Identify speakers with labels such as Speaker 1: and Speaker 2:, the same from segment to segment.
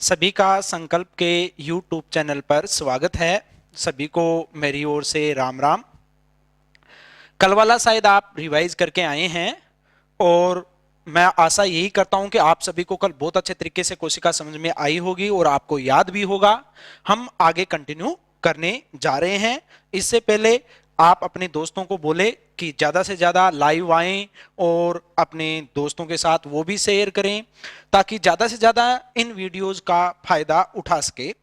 Speaker 1: सभी का संकल्प के YouTube चैनल पर स्वागत है। सभी को मेरी ओर से राम राम। कल वाला शायद आप रिवाइज करके आए हैं और मैं आशा यही करता हूं कि आप सभी को कल बहुत अच्छे तरीके से कोशिका समझ में आई होगी और आपको याद भी होगा। हम आगे कंटिन्यू करने जा रहे हैं। इससे पहले आप अपने दोस्तों को बोले कि ज्यादा से ज्यादा लाइव आएं और अपने दोस्तों के साथ वो भी शेयर करें ताकि ज्यादा से ज्यादा इन वीडियोस का फायदा उठा सके।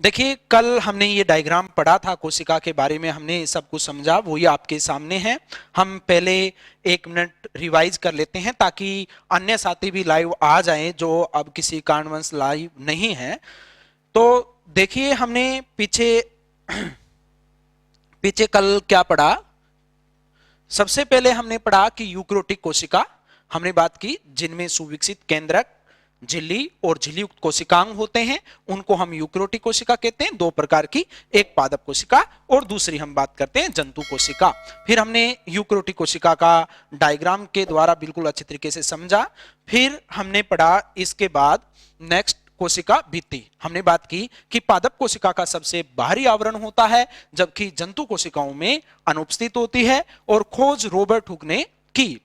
Speaker 1: देखिए, कल हमने ये डायग्राम पढ़ा था, कोशिका के बारे में हमने सब कुछ समझा, वो ये आपके सामने है। हम पहले 1 मिनट रिवाइज कर लेते हैं ताकि अन्य साथी भी लाइव आ जाएं जो अब किसी कारणवश लाइव नहीं है। तो देखिए, हमने पीछे कल क्या पढ़ा। सबसे पहले हमने पढ़ा कि यूकेरियोटिक कोशिका हमने बात की जिनमें सुविकसित केंद्रक, झिल्ली और झिल्लीयुक्त कोशिकांग होते हैं, उनको हम यूकेरियोटिक कोशिका कहते हैं। दो प्रकार की, एक पादप कोशिका और दूसरी हम बात करते हैं जंतु कोशिका। फिर हमने यूकेरियोटिक कोशिका का डायग्राम के द्वारा बिल्कुल अच्छे तरीके से समझा। फिर हमने पढ़ा इसके बाद नेक्स्ट कोशिका भित्ति। हमने बात की कि पादप कोशिका का सबसे बाहरी आवरण होता है जबकि जंतु कोशिकाओं में अनुपस्थित होती है और खोज रॉबर्ट हुक ने की।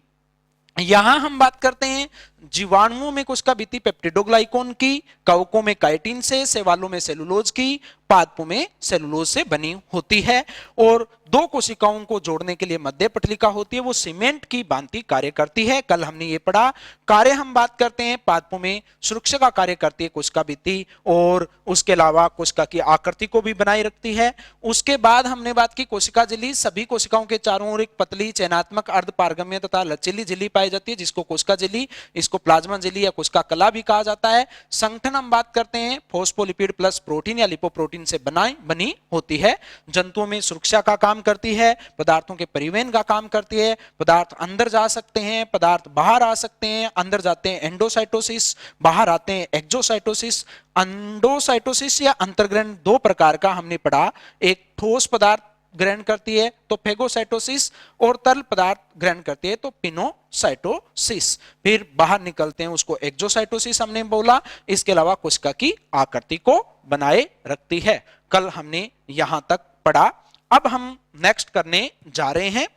Speaker 1: यहां हम बात करते हैं जीवाणुओं में कोशिका भित्ति पेप्टिडोग्लाइकॉन की, कवकों में काइटिन से, शैवालों में सेलुलोज की, पादपों में सेलुलोज से बनी होती है और दो कोशिकाओं को जोड़ने के लिए मध्य पटलिका होती है, वो सीमेंट की भांति कार्य करती है। कल हमने ये पढ़ा। कार्य हम बात करते हैं, पादपों में सुरक्षा का कार्य करती है कोशिका भित्ति और उसके अलावा कोशिका की आकृति को भी बनाए रखती है। उसके बाद हमने बात की कोशिका झिल्ली। सभी कोशिकाओं के चारों ओर एक पतली चयनात्मक अर्धपारगम्य तथा लचीली झिल्ली पाई जाती है जिसको कोशिका झिल्ली, इसको प्लाज्मा झिल्ली या कोशिका कला भी कहा जाता है। संगठन हम बात करते हैं फॉस्फोलिपिड प्लस प्रोटीन या लिपोप्रोटीन से बनी होती है। जंतुओं में सुरक्षा का काम करती है, पदार्थों के परिवहन का काम करती है। पदार्थ अंदर जा सकते हैं, पदार्थ बाहर आ सकते हैं। अंदर जाते हैं एंडोसाइटोसिस, बाहर आते हैं एक्सोसाइटोसिस। एंडोसाइटोसिस या अंतर्ग्रहण दो प्रकार का हमने पढ़ा, एक ठोस पदार्थ ग्रहण करती है तो फेगोसाइटोसिस और तरल पदार्थ ग्रहण करती है तो पिनोसाइटोसिस। फिर बाहर निकलते हैं उसको एक्सोसाइटोसिस हमने बोला। इसके अलावा कोशिका की आकृति को बनाए रखती है। कल हमने यहां तक पढ़ा। अब हम नेक्स्ट करने जा रहे हैं।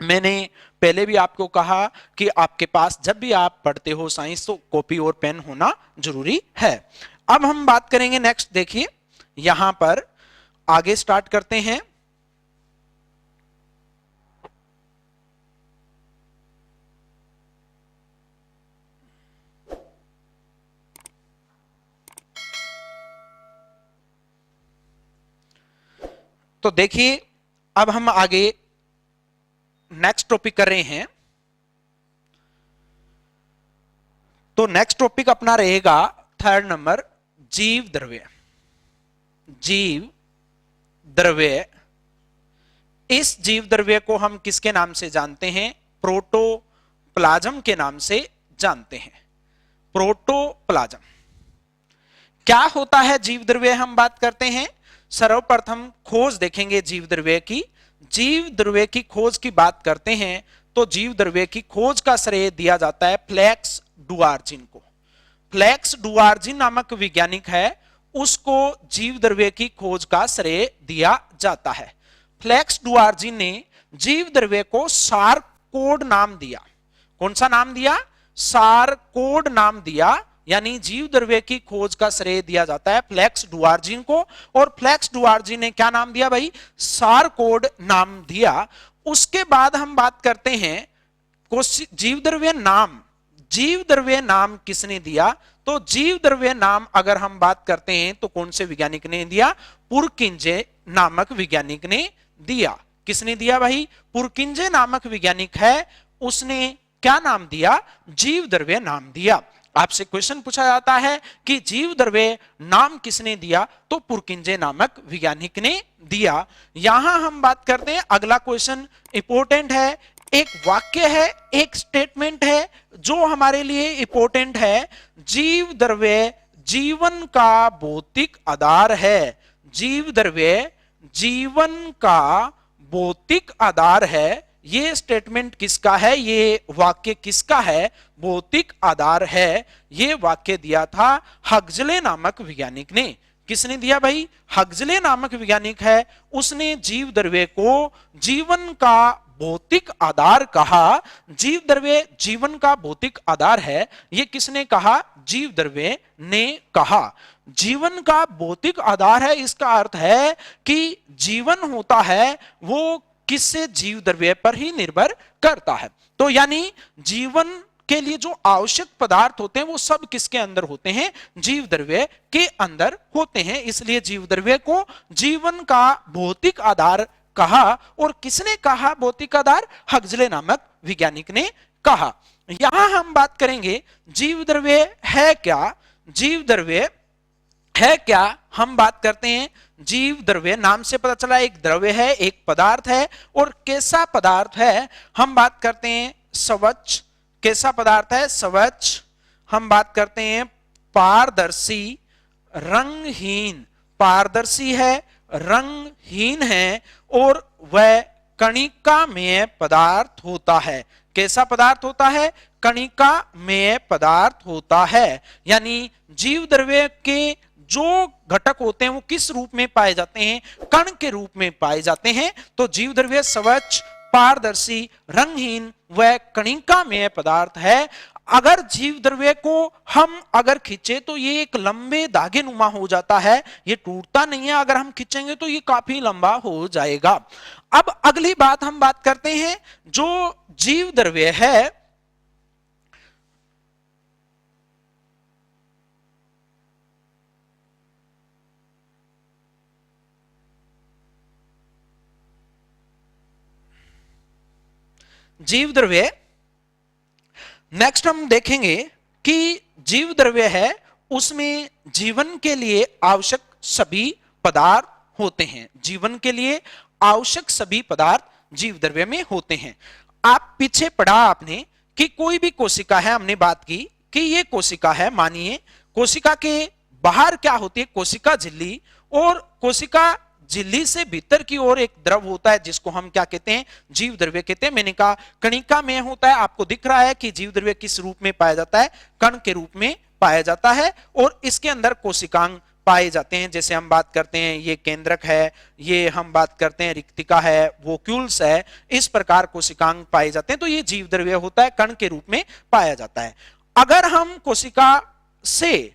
Speaker 1: मैंने पहले भी आपको कहा कि आपके पास जब भी आप पढ़ते हो साइंस तो कॉपी और पेन होना जरूरी है। अब हम बात करेंगे नेक्स्ट। देखिए, यहां पर आगे स्टार्ट करते हैं। तो देखिए, अब हम आगे नेक्स्ट टॉपिक कर रहे हैं। तो नेक्स्ट टॉपिक अपना रहेगा 3rd नंबर, जीव द्रव्य। जीव द्रव्य, इस जीव द्रव्य को हम किसके नाम से जानते हैं? प्रोटोप्लाज्म के नाम से जानते हैं। प्रोटोप्लाज्म क्या होता है? जीव द्रव्य हम बात करते हैं। सर्वप्रथम खोज देखेंगे जीव द्रव्य की। जीव द्रव्य की खोज की बात करते हैं तो जीव द्रव्य की खोज का श्रेय दिया जाता है फ्लेक्स डुआर्जिन को। फ्लेक्स डुआर्जिन नामक वैज्ञानिक है, उसको जीव द्रव्य की खोज का श्रेय दिया जाता है। फ्लेक्स डुआर्जिन ने जीव द्रव्य को सारकोड नाम दिया। कौन सा नाम दिया? सारकोड नाम दिया। यानी जीव द्रव्य की खोज का श्रेय दिया जाता है फ्लेक्स डुआर्जिन को और फ्लेक्स डुआर्जिन ने क्या नाम दिया भाई? सारकोड नाम दिया। उसके बाद हम बात करते हैं जीव द्रव्य नाम। जीव द्रव्य नाम किसने दिया? तो जीव द्रव्य नाम अगर हम बात करते हैं तो कौन से वैज्ञानिक ने दिया? पुरकिंजे नामक वैज्ञानिक ने दिया। किसने दिया भाई? पुरकिंजे नामक वैज्ञानिक है, उसने क्या नाम दिया? जीव द्रव्य नाम दिया। आपसे क्वेश्चन पूछा जाता है कि जीव द्रव्य नाम किसने दिया? तो पुरकिंजे नामक वैज्ञानिक ने दिया। यहां हम बात करते हैं, अगला क्वेश्चन इंपॉर्टेंट है। एक वाक्य है, एक स्टेटमेंट है जो हमारे लिए इंपॉर्टेंट है। जीव द्रव्य जीवन का भौतिक आधार है। जीव द्रव्य जीवन का भौतिक आधार है, ये स्टेटमेंट किसका है, ये वाक्य किसका है, भौतिक आधार है, ये वाक्य दिया था हक्सले नामक वैज्ञानिक ने। किसने दिया भाई, हक्सले नामक वैज्ञानिक है, उसने जीव द्रव्य को जीवन का भौतिक आधार कहा। जीव द्रव्य जीवन का भौतिक आधार है, ये किसने कहा, जीव द्रव्य ने कहा। जीवन का भौतिक आधार है, इसका अर्थ है कि जीवन होता है वो किससे, जीव द्रव्य पर ही निर्भर करता है। तो यानी जीवन के लिए जो आवश्यक पदार्थ होते हैं वो सब किसके अंदर होते हैं, जीव द्रव्य के अंदर होते हैं। इसलिए जीव द्रव्य को जीवन का भौतिक आधार कहा। और किसने कहा भौतिक आधार, हक्सले नामक वैज्ञानिक ने कहा। यहां हम बात करेंगे जीव द्रव्य है क्या, जीव द्रव्य है क्या, हम बात करते हैं जीव द्रव्य, नाम से पता चला एक द्रव्य है, एक पदार्थ है, और कैसा पदार्थ है, हम बात करते हैं स्वच्छ, कैसा पदार्थ है, स्वच्छ। हम बात करते हैं पारदर्शी, रंगहीन, पारदर्शी है, रंगहीन है, और वह कणिकामय पदार्थ होता है। कैसा पदार्थ होता है, कणिकामय पदार्थ होता है। यानी जीव द्रव्य के जो घटक होते हैं वो किस रूप में पाए जाते हैं, कण के रूप में पाए जाते हैं। तो जीव द्रव्य स्वच्छ, पारदर्शी, रंगहीन व कणिकामय पदार्थ है। अगर जीव द्रव्य को हम अगर खींचे तो ये एक लंबे धागे नुमा हो जाता है, ये टूटता नहीं है। अगर हम खींचेंगे तो ये काफी लंबा हो जाएगा। अब अगली बात हम बात करते हैं, जो जीव द्रव्य है जीव द्रव्य, नेक्स्ट हम देखेंगे कि जीव द्रव्य है उसमें जीवन के लिए आवश्यक सभी पदार्थ होते हैं। जीवन के लिए आवश्यक सभी पदार्थ जीव द्रव्य में होते हैं। आप पीछे पढ़ा आपने कि कोई भी कोशिका है, हमने बात की कि ये कोशिका है, मानिए कोशिका के बाहर क्या होती है, कोशिका झिल्ली, और कोशिका झिल्ली से भीतर की ओर एक द्रव होता है जिसको हम क्या कहते हैं, जीव द्रव्य कहते हैं। मैंने कहा कणिका में होता है। आपको दिख रहा है कि जीव द्रव्य किस रूप में पाया जाता है, कण के रूप में पाया जाता है, और इसके अंदर कोशिकांग पाए जाते हैं। जैसे हम बात करते हैं ये केंद्रक है, ये हम बात करते हैं रिक्तिका है, वोक्यूल्स है, इस प्रकार कोशिकांग पाए जाते हैं। तो ये जीव द्रव्य होता है, कण के रूप में पाया जाता है। अगर हम कोशिका से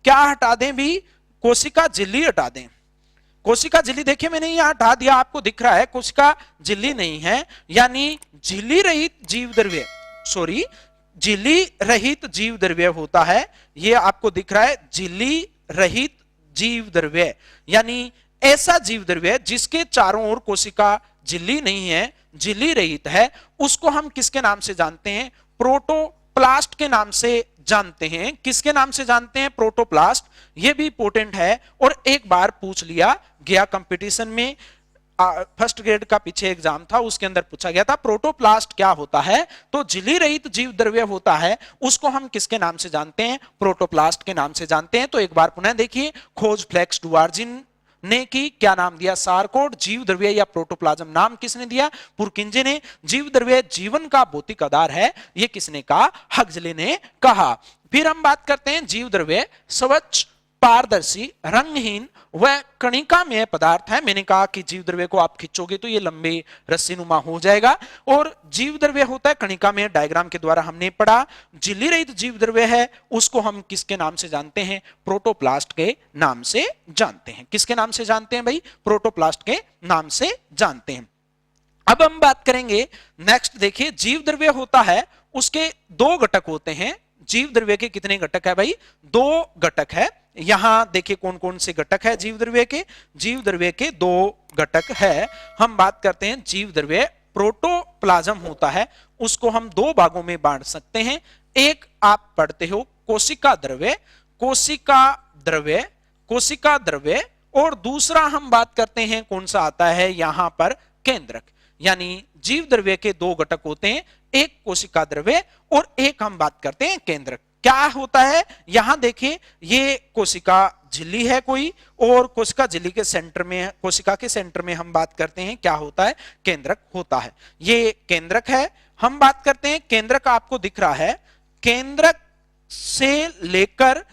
Speaker 1: क्या हटा दें भी, कोशिका झिल्ली हटा दें। कोशिका झिल्ली देखिए मैंने यहां हटा दिया, आपको दिख रहा है कोशिका झिल्ली नहीं है, यानी झिल्ली रहित जीव द्रव्य, सॉरी झिल्ली रहित जीव द्रव्य होता है। ये आपको दिख रहा है झिल्ली रहित जीव द्रव्य, यानी ऐसा जीव द्रव्य जिसके चारों ओर कोशिका झिल्ली नहीं है, झिल्ली रहित है, उसको हम किसके नाम से जानते हैं, प्रोटोप्लास्ट के नाम से जानते हैं। किसके नाम से जानते हैं, प्रोटोप्लास्ट। ये भी इंपॉर्टेंट है और एक बार पूछ लिया गया कंपटीशन में, फर्स्ट ग्रेड का पीछे एग्जाम था उसके अंदर पूछा गया था प्रोटोप्लास्ट क्या होता है, तो झिल्ली रहित जीव द्रव्य होता है, उसको हम किसके नाम से जानते हैं, प्रोटोप्लास्ट के नाम से जानते हैं। तो एक बार पुनः देखिए, खोज फ्लेक्स डुवार्जिन ने की, क्या नाम दिया, सारकोड। जीव द्रव्य या प्रोटोप्लाज्म नाम किसने दिया, पुरकिंजे ने। जीव द्रव्य जीवन का भौतिक आधार है, ये किसने कहा, हक्सले ने कहा। फिर हम बात करते हैं जीव द्रव्य स्वच्छ, पारदर्शी, रंगहीन व कणिकामय पदार्थ है। मैंने कहा कि जीव द्रव्य को आप खींचोगे तो ये लंबे रस्सी नुमा हो जाएगा, और जीव द्रव्य होता है कणिकामय, डायग्राम के द्वारा हमने पढ़ा। झिल्ली रहित जीव द्रव्य है, उसको हम किसके नाम से जानते हैं, प्रोटोप्लास्ट के नाम से जानते हैं। किसके नाम से जानते हैं भाई, प्रोटोप्लास्ट के नाम से जानते हैं। अब हम बात करेंगे नेक्स्ट, देखिए जीव द्रव्य होता है, उसके दो घटक होते हैं। जीव द्रव्य के कितने घटक है भाई, दो घटक है। यहां देखिए कौन कौन से घटक है जीव द्रव्य के, जीव द्रव्य के दो घटक है। हम बात करते हैं जीव द्रव्य प्रोटोप्लाज्म होता है, उसको हम दो भागों में बांट सकते हैं। एक आप पढ़ते हो कोशिका द्रव्य, कोशिका द्रव्य, कोशिका द्रव्य, और दूसरा हम बात करते हैं कौन सा आता है यहां पर, केंद्रक। यानी जीव द्रव्य के दो घटक होते हैं, एक कोशिका द्रव्य और एक हम बात करते हैं केंद्रक। क्या होता है, यहां देखिए ये कोशिका झिल्ली है कोई, और कोशिका झिल्ली के सेंटर में, कोशिका के सेंटर में हम बात करते हैं क्या होता है, केंद्रक होता है। ये केंद्रक है। हम बात करते हैं केंद्रक, आपको दिख रहा है, केंद्रक से लेकर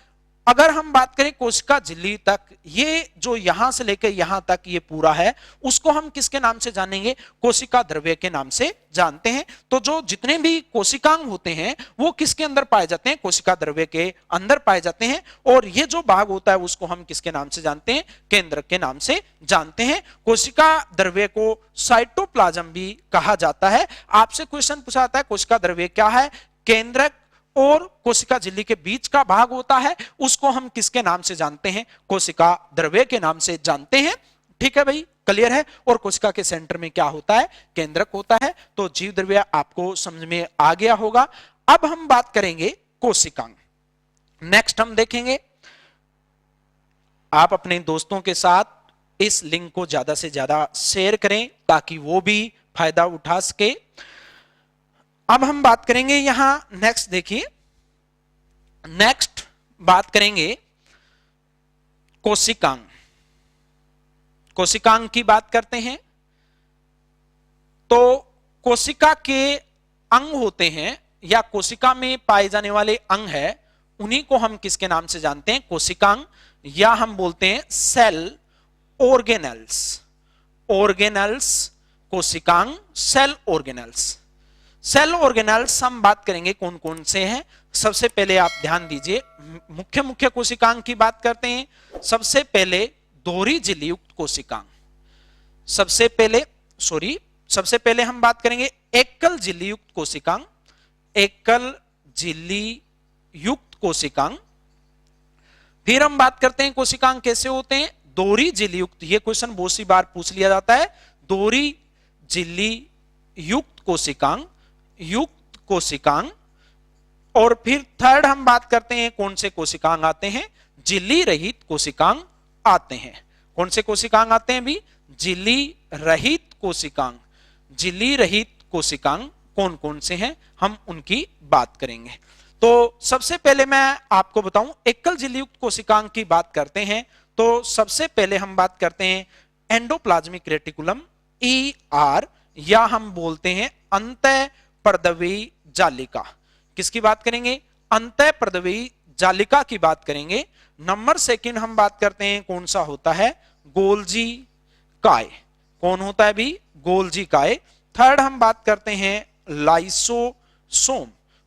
Speaker 1: अगर हम बात करें कोशिका झिल्ली तक, ये जो यहां से लेकर यहां तक ये पूरा है, उसको हम किसके नाम से जानेंगे, कोशिका द्रव्य के नाम से जानते हैं। तो जो जितने भी कोशिकांग होते हैं वो किसके अंदर पाए जाते हैं, कोशिका द्रव्य के अंदर पाए जाते हैं। और ये जो भाग होता है उसको हम किसके नाम से जानते हैं, केंद्रक के नाम से जानते हैं। कोशिका द्रव्य को साइटोप्लाज्म भी कहा जाता है। आपसे क्वेश्चन पूछा जाता है कोशिका द्रव्य क्या है, केंद्रक और कोशिका झिल्ली के बीच का भाग होता है, उसको हम किसके नाम से जानते हैं, कोशिका द्रव्य के नाम से जानते हैं। ठीक है भाई, क्लियर है। और कोशिका के सेंटर में क्या होता है, केंद्रक होता है। तो जीव द्रव्य आपको समझ में आ गया होगा। अब हम बात करेंगे कोशिकांग। नेक्स्ट हम देखेंगे, आप अपने दोस्तों के साथ इस लिंक को ज्यादा से ज्यादा शेयर करें ताकि वो भी फायदा उठा सके। अब हम बात करेंगे यहां, नेक्स्ट देखिए, नेक्स्ट बात करेंगे कोशिकांग। कोशिकांग की बात करते हैं। तो कोशिका के अंग होते हैं या कोशिका में पाए जाने वाले अंग है, उन्हीं को हम किसके नाम से जानते हैं, कोशिकांग, या हम बोलते हैं सेल ऑर्गेनेल्स। ऑर्गेनेल्स कोशिकांग, सेल ऑर्गेनेल्स। सेल ऑर्गेनेल्स हम बात करेंगे कौन कौन से हैं। सबसे पहले आप ध्यान दीजिए, मुख्य मुख्य कोशिकांग की बात करते हैं। सबसे पहले दोहरी झिल्ली युक्त कोशिकांग, सबसे पहले हम बात करेंगे एकल झिल्ली युक्त कोशिकांग। एकल झिल्ली युक्त कोशिकांग। फिर हम बात करते हैं कोशिकांग कैसे होते हैं, दोहरी झिल्ली युक्त। यह क्वेश्चन बहुत सी बार पूछ लिया जाता है। दोहरी झिल्ली युक्त कोशिकांग, युक्त कोशिकांग। और फिर थर्ड हम बात करते हैं कौन से कोशिकांग आते हैं, झिल्ली रहित कोशिकांग आते हैं। कौन से कोशिकांग आते हैं भी, झिल्ली रहित कोशिकांग। झिल्ली रहित कोशिकांग कौन कौन से हैं, हम उनकी बात करेंगे। तो सबसे पहले मैं आपको बताऊं, एकल झिल्ली युक्त कोशिकांग की बात करते हैं तो सबसे पहले हम बात करते हैं एंडोप्लाज्मिक रेटिकुलम, ER, या हम बोलते हैं अंतःपर्दवीय जालिका। किसकी बात करेंगे, अंतःपर्दवीय जालिका की बात करेंगे। नंबर सेकंड हम बात करते हैं कौन सा होता है, गोल्जी काय। कौन होता है भी, गोल्जी काय। थर्ड हम बात करते हैं लाइसोसोम।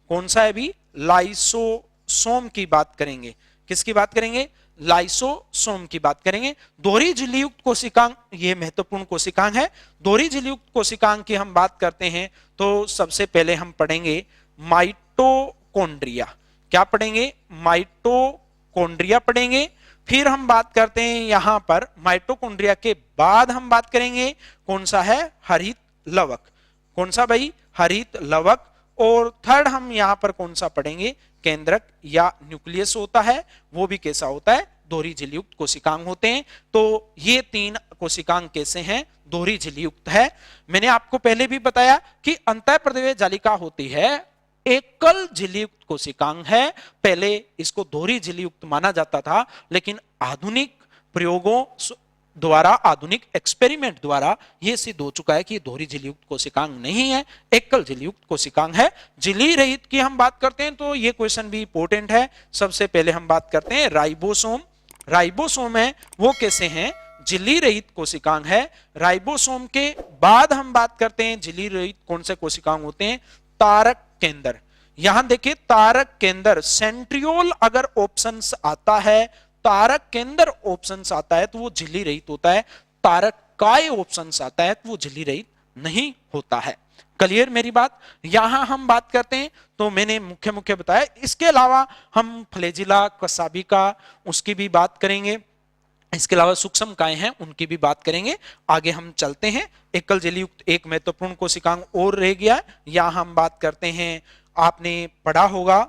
Speaker 1: कौन सा है भी, लाइसोसोम की बात करेंगे। किसकी बात करेंगे, लाइसोसोम की बात करेंगे। दोहरी झिल्ली युक्त कोशिकांग, ये महत्वपूर्ण कोशिकांग है। दोहरी झिल्ली युक्त कोशिकांग की हम बात करते हैं तो सबसे पहले हम पढ़ेंगे माइटोकॉन्ड्रिया। क्या पढ़ेंगे, माइटोकॉन्ड्रिया पढ़ेंगे। फिर हम बात करते हैं यहां पर माइटोकॉन्ड्रिया के बाद हम बात करेंगे कौन सा है, हरित लवक। कौन सा भाई, हरित लवक। और थर्ड हम यहां पर कौन सा पढ़ेंगे, केंद्रक या न्यूक्लियस होता है, वो भी कैसा होता है, दोहरी झिल्ली युक्त कोशिकांग होते हैं। तो ये तीन कोशिकांग कैसे हैं, दोहरी झिल्ली युक्त है। मैंने आपको पहले भी बताया कि अंतःपर्दवीय जालिका होती है, एकल झिल्ली युक्त कोशिकांग है। पहले इसको दोहरी झिल्ली युक्त माना जाता था, लेकिन आधुनिक प्रयोगों द्वारा, आधुनिक एक्सपेरिमेंट द्वारा यह सिद्ध हो चुका है कि दोहरी झिल्ली युक्त कोशिकांग नहीं है, एकल झिल्ली युक्त कोशिकांग है। झिल्ली रहित की हम बात करते हैं तो यह क्वेश्चन भी इंपॉर्टेंट है। सबसे पहले हम बात करते हैं राइबोसोम। राइबोसोम है वो कैसे हैं, झिल्ली रहित कोशिकांग है। राइबोसोम के बाद हम बात करते हैं झिल्ली रहित कौन से कोशिकांग होते हैं, तारक केंद्र। यहां देखिए तारक केंद्र, सेंट्रियोल अगर ऑप्शंस आता है, तारक केंद्र ऑप्शंस आता है तो वो झिल्ली रहित होता है। तारक काय ऑप्शंस आता है तो वो झिल्ली रहित नहीं होता है। क्लियर मेरी बात। यहां हम बात करते हैं तो मैंने मुख्य मुख्य बताया, इसके अलावा हम फ्लैजिला, कसाबिका, उसकी भी बात करेंगे। इसके अलावा सूक्ष्म काय हैं उनकी भी बात करेंगे। आगे हम चलते हैं। एकल झिल्ली युक्त एक महत्वपूर्ण कोशिकांग और रह गया। यहां हम बात करते हैं, आपने पढ़ा होगा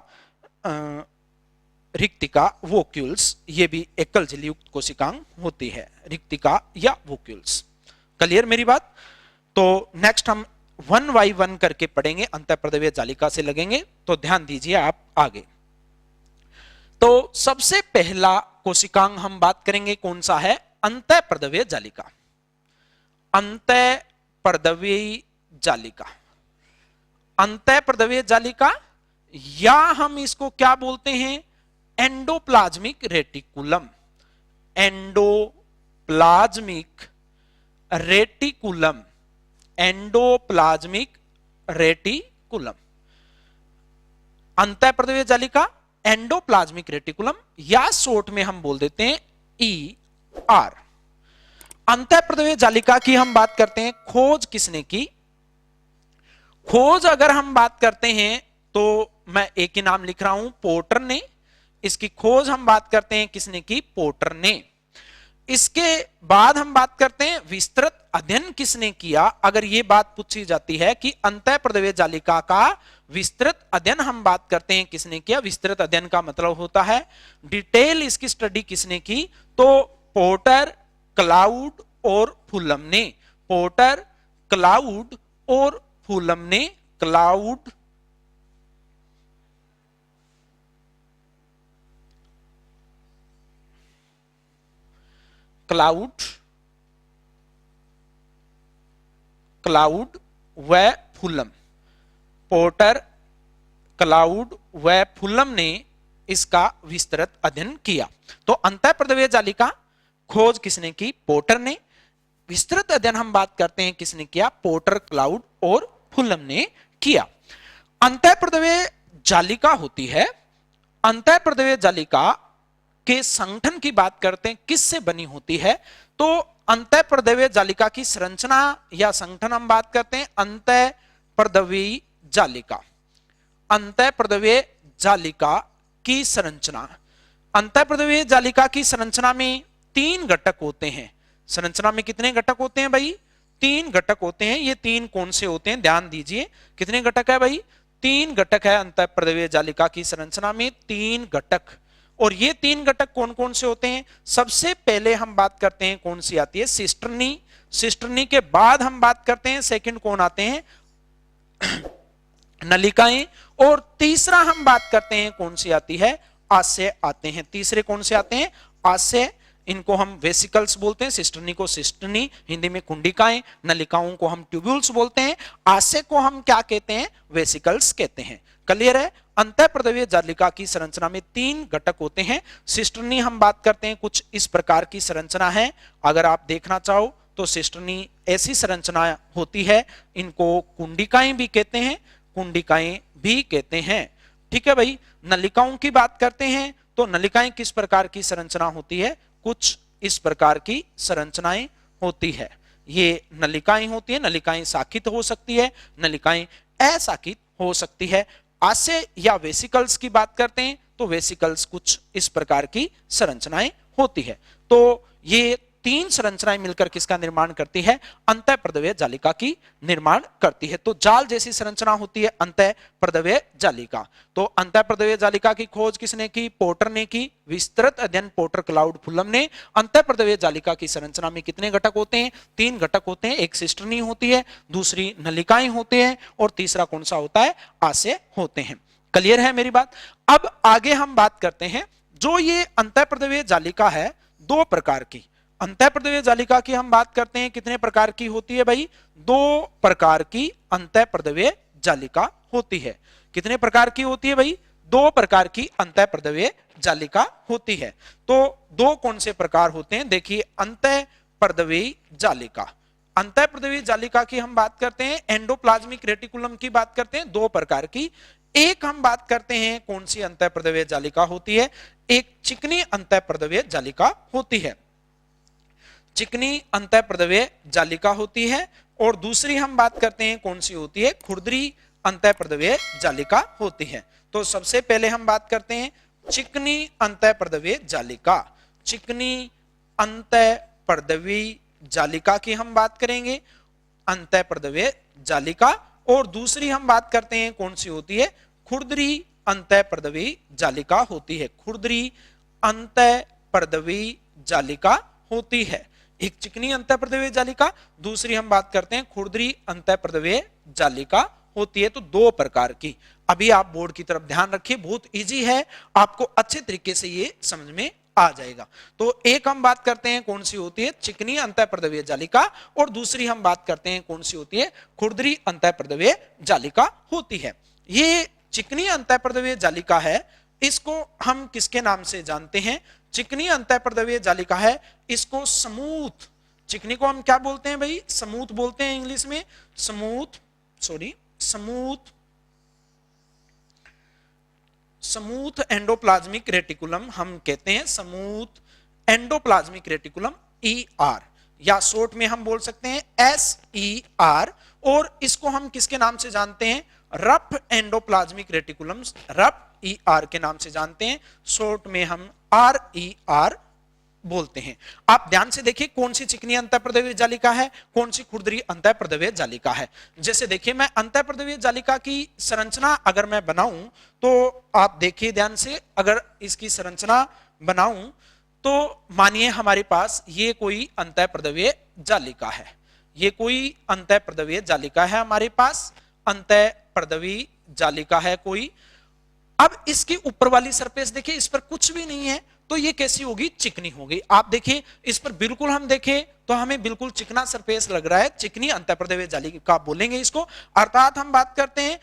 Speaker 1: रिक्तिका, वोक्यूल्स। ये भी एकल झिल्ली युक्त कोशिकांग होती है, रिक्तिका या वोक्यूल्स। क्लियर मेरी बात। तो नेक्स्ट हम 1 बाय 1 करके पढ़ेंगे, अंतःपर्दवीय जालिका से लगेंगे। तो ध्यान दीजिए आप आगे। तो सबसे पहला कोशिकांग हम बात करेंगे कौन सा है, अंतःपर्दवीय जालिका। अंतःपर्दवीय जालिका, अंतःपर्दवीय जालिका, या हम इसको क्या बोलते हैं, endoplasmic reticulum. Endoplasmic reticulum, endoplasmic reticulum, अंतःपर्दवीय जालिका, एंडोप्लाज्मिक रेटिकुलम, या शॉर्ट में हम बोल देते हैं ER। अंतःपर्दवीय जालिका की हम बात करते हैं, खोज किसने की, खोज अगर हम बात करते हैं तो मैं एक ही नाम लिख रहा हूं, पोर्टर ने। इसकी खोज हम बात करते हैं किसने की, पोर्टर ने। इसके बाद हम बात करते हैं विस्तृत अध्ययन किसने किया। अगर यह बात पूछी जाती है कि अंतःपर्दवीय जालिका का विस्तृत अध्ययन हम बात करते हैं किसने किया, विस्तृत अध्ययन का मतलब होता है डिटेल इसकी स्टडी किसने की, तो पोर्टर, क्लाउड और फुलम ने। पोर्टर, क्लाउड और फुलम ने। क्लाउड, क्लाउड, क्लाउड व फुलम, पोर्टर, क्लाउड व फुलम ने इसका विस्तृत अध्ययन किया। तो अंतःपर्दवीय जालिका खोज किसने की, पोर्टर ने। विस्तृत अध्ययन हम बात करते हैं किसने किया, पोर्टर, क्लाउड और फुलम ने किया। अंतःपर्दवीय जालिका होती है, अंतःपर्दवीय जालिका के संगठन की बात करते हैं किससे बनी होती है, तो अंतःपर्दवीय जालिका की संरचना या संगठन हम बात करते हैं अंतःपर्दवीय जालिका। अंतःपर्दवीय जालिका की संरचना, अंतःपर्दवीय जालिका की संरचना में 3 घटक होते हैं। संरचना में कितने घटक होते हैं भाई, 3 घटक होते हैं। ये 3 कौन से होते हैं, ध्यान दीजिए। कितने घटक है भाई, 3 घटक है अंतःपर्दवीय जालिका की संरचना में, 3 घटक। और ये 3 घटक कौन कौन से होते हैं, सबसे पहले हम बात करते हैं कौन सी आती है, सिस्टर्नी। सिस्टर्नी के बाद हम बात करते हैं सेकंड कौन आते हैं, नलिकाएं। और तीसरा हम बात करते हैं कौन सी आती है, आशय आते हैं। तीसरे कौन से आते हैं, आशय। इनको हम वेसिकल्स बोलते हैं। सिस्टर्नी को सिस्टर्नी, हिंदी में कुंडिकाएं। नलिकाओं को हम ट्यूब्यूल्स बोलते हैं। आशय को हम क्या कहते हैं, वेसिकल्स कहते हैं। क्लियर है। अंतःपर्दवीय जालिका की संरचना में 3 घटक होते हैं। सिस्टर्नी हम बात करते हैं कुछ इस प्रकार की संरचना है। अगर आप देखना चाहो तो सिस्टर्नी ऐसी संरचना होती है, इनको कुंडिकाएं भी कहते हैं, कुंडिकाएं भी कहते हैं। ठीक है भाई। नलिकाओं की बात करते हैं तो नलिकाएं किस प्रकार की संरचना होती है, कुछ इस प्रकार की संरचनाएं होती है। ये नलिकाएं होती है। नलिकाएं शाखित हो सकती है, नलिकाएं अशाखित हो सकती है। आशय या वेसिकल्स की बात करते हैं तो वेसिकल्स कुछ इस प्रकार की संरचनाएं होती है। तो ये 3 संरचनाएं मिलकर किसका निर्माण करती है, अंतःपर्दवीय जालिका की निर्माण करती है। तो जाल जैसी संरचना होती है अंतःपर्दवीय जालिका। तो अंतःपर्दवीय जालिका की खोज किसने की, पोर्टर ने की। विस्तृत अध्ययन पोर्टर, क्लाउड, फुलम ने। अंतःपर्दवीय जालिका की संरचना में कितने घटक होते हैं, 3 घटक होते हैं। एक सिस्टर्नी होती है, दूसरी नलिकाएं होते हैं, और तीसरा कौन सा होता है, आशय होते हैं। क्लियर है मेरी बात। अब आगे हम बात करते हैं, जो ये अंतःपर्दवीय जालिका है 2 प्रकार की। अंतःपर्दवीय जालिका की हम बात करते हैं कितने प्रकार की होती है भाई, 2 प्रकार की अंतःपर्दवीय जालिका होती है। कितने प्रकार की होती है भाई, 2 प्रकार की अंतःपर्दवीय जालिका होती है। तो 2 कौन से प्रकार होते हैं, देखिए। अंतःपर्दवीय जालिका, अंतःपर्दवीय जालिका की हम बात करते हैं, एंडोप्लाज्मिक रेटिकुलम की बात करते हैं 2 प्रकार की। एक हम बात करते हैं कौन सी अंतःपर्दवीय जालिका होती है, एक चिकनी अंतःपर्दवीय जालिका होती है। चिकनी अंतःपर्दवीय जालिका होती है। और दूसरी हम बात करते हैं कौन सी होती है, खुरदरी अंतःपर्दवीय जालिका होती है। तो सबसे पहले हम बात करते हैं चिकनी अंतःपर्दवीय जालिका। चिकनी अंतःपर्दवीय जालिका की हम बात करेंगे, अंतःपर्दवीय जालिका। और दूसरी हम बात करते हैं कौन सी होती है, खुरदरी अंतःपर्दवीय जालिका होती है। खुरदरी अंतःपर्दवीय जालिका होती है। एक चिकनी अंतःपर्दवीय जालिका, दूसरी हम बात करते हैं खुरदरी अंतःपर्दवीय जालिका होती है? तो दो प्रकार की। अभी आप बोर्ड की तरफ ध्यान रखिए, बहुत इजी है, आपको अच्छे तरीके से ये समझ में आ जाएगा। तो एक हम बात करते हैं कौन सी होती है? चिकनी अंतःप्रद्रव्य जालिका, और दूसरी हम बात करते हैं कौन सी होती है? खुरदरी अंतःप्रद्रव्य जालिका होती है। ये चिकनी अंतःप्रद्रव्य जालिका है, इसको हम किसके नाम से जानते हैं? चिकनी अंतःप्रद्रव्य जालिका है, इसको स्मूथ, चिकनी को हम क्या बोलते हैं भाई? स्मूथ बोलते हैं इंग्लिश में, स्मूथ एंडोप्लाज्मिक रेटिकुलम हम कहते हैं, स्मूथ एंडोप्लाज्मिक रेटिकुलम ER, या शॉर्ट में हम बोल सकते हैं SER। और इसको हम किसके नाम से जानते हैं? Rough endoplasmic reticulum, rough ER के नाम से जानते हैं, शॉर्ट में हम RER बोलते हैं। आप ध्यान से देखिए कौन सी चिकनी अंतःप्रद्रव्य जालिका है, कौन सी खुरदरी अंतःप्रद्रव्य जालिका है। जैसे देखिए, मैं अंतःप्रद्रव्य जालिका की संरचना अगर मैं बनाऊं तो आप देखिए ध्यान से, अगर इसकी संरचना बनाऊं तो मानिए हमारे पास ये कोई अंतःप्रद्रव्य जालिका है, ये कोई अंतःप्रद्रव्य जालिका है, हमारे पास अंतःप्रद्रव्य जालिका है कोई। अब इसकी ऊपर वाली सरफेस देखिए, इस पर कुछ भी नहीं है, तो ये कैसी होगी? चिकनी होगी। आप देखिए इस पर बिल्कुल हम देखें तो हमें बिल्कुल चिकना सरफेस लग रहा है, चिकनी अंतःप्रद्रव्य जालिका बोलेंगे इसको। अर्थात हम बात करते हैं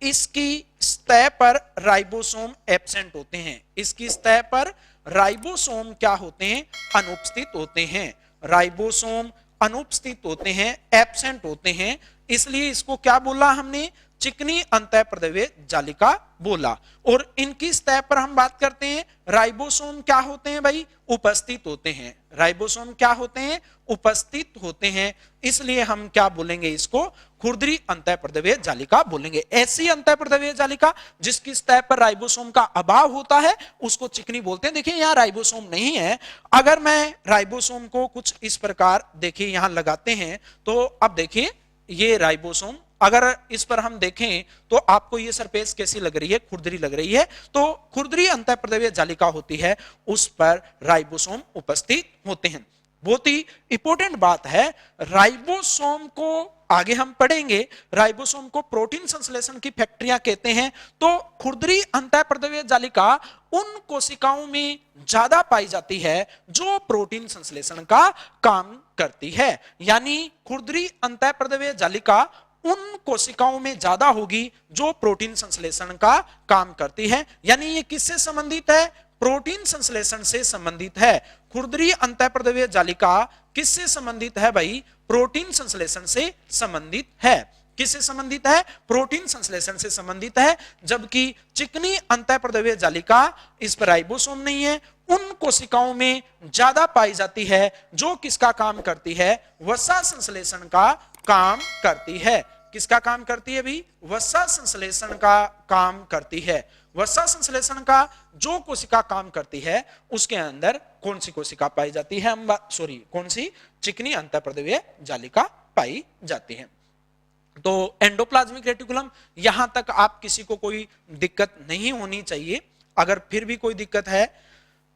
Speaker 1: इसकी सतह पर राइबोसोम एब्सेंट होते हैं, इसकी सतह पर राइबोसोम क्या होते हैं? अनुपस्थित होते हैं, राइबोसोम अनुपस्थित होते हैं, एब्सेंट होते हैं, इसलिए इसको क्या बोला हमने? चिकनी अंतःप्रद्रव्य जालिका बोला। और इनकी सतह पर हम बात करते हैं, राइबोसोम क्या होते हैं भाई? उपस्थित होते हैं, राइबोसोम क्या होते हैं? उपस्थित होते हैं, इसलिए हम क्या बोलेंगे इसको? खुरदरी अंतःप्रद्रव्य जालिका बोलेंगे। ऐसी अंतःप्रद्रव्य जालिका जिसकी सतह पर राइबोसोम का अभाव होता है उसको चिकनी बोलते हैं। देखिए यहां राइबोसोम नहीं है, अगर मैं राइबोसोम को कुछ इस प्रकार देखिए यहां लगाते हैं तो अब देखिए ये राइबोसोम, अगर इस पर हम देखें तो आपको ये सरफेस कैसी लग रही है? खुरदरी लग रही है। तो खुरदरी अंतःप्रद्रव्य जालिका होती है, उस पर राइबोसोम उपस्थित होते हैं। बहुत ही इंपॉर्टेंट बात है, राइबोसोम को आगे हम पढ़ेंगे, राइबोसोम को प्रोटीन संश्लेषण की फैक्ट्रियां कहते हैं। तो खुरदरी अंतःप्रद्रव्य जालिका उन कोशिकाओं में ज्यादा पाई जाती है जो प्रोटीन संश्लेषण का काम करती है, यानी खुरदरी अंतःप्रद्रव्य जालिका उन कोशिकाओं में ज्यादा होगी जो प्रोटीन संश्लेषण का काम करती है। यानी ये किससे संबंधित है? प्रोटीन संश्लेषण से संबंधित है। खुरदरी अंतःप्रद्रव्य जालिका किससे संबंधित है भाई? प्रोटीन संश्लेषण से संबंधित है। किससे संबंधित है? प्रोटीन संश्लेषण से संबंधित है। जबकि चिकनी अंतःप्रद्रव्य जालिका, इस पर राइबोसोम नहीं है, उन कोशिकाओं में ज्यादा पाई जाती है जो किसका काम करती है? वसा संश्लेषण का काम करती है। किसका काम करती है भी? वसा संश्लेषण का काम करती है। वसा संश्लेषण का जो कोशिका काम करती है उसके अंदर कौन सी कोशिका पाई जाती है? कौन सी? चिकनी अंतःप्रद्रव्य जालिका पाई जाती है। तो एंडोप्लाज्मिक रेटिकुलम, यहां तक आप किसी को कोई दिक्कत नहीं होनी चाहिए। अगर फिर भी कोई दिक्कत है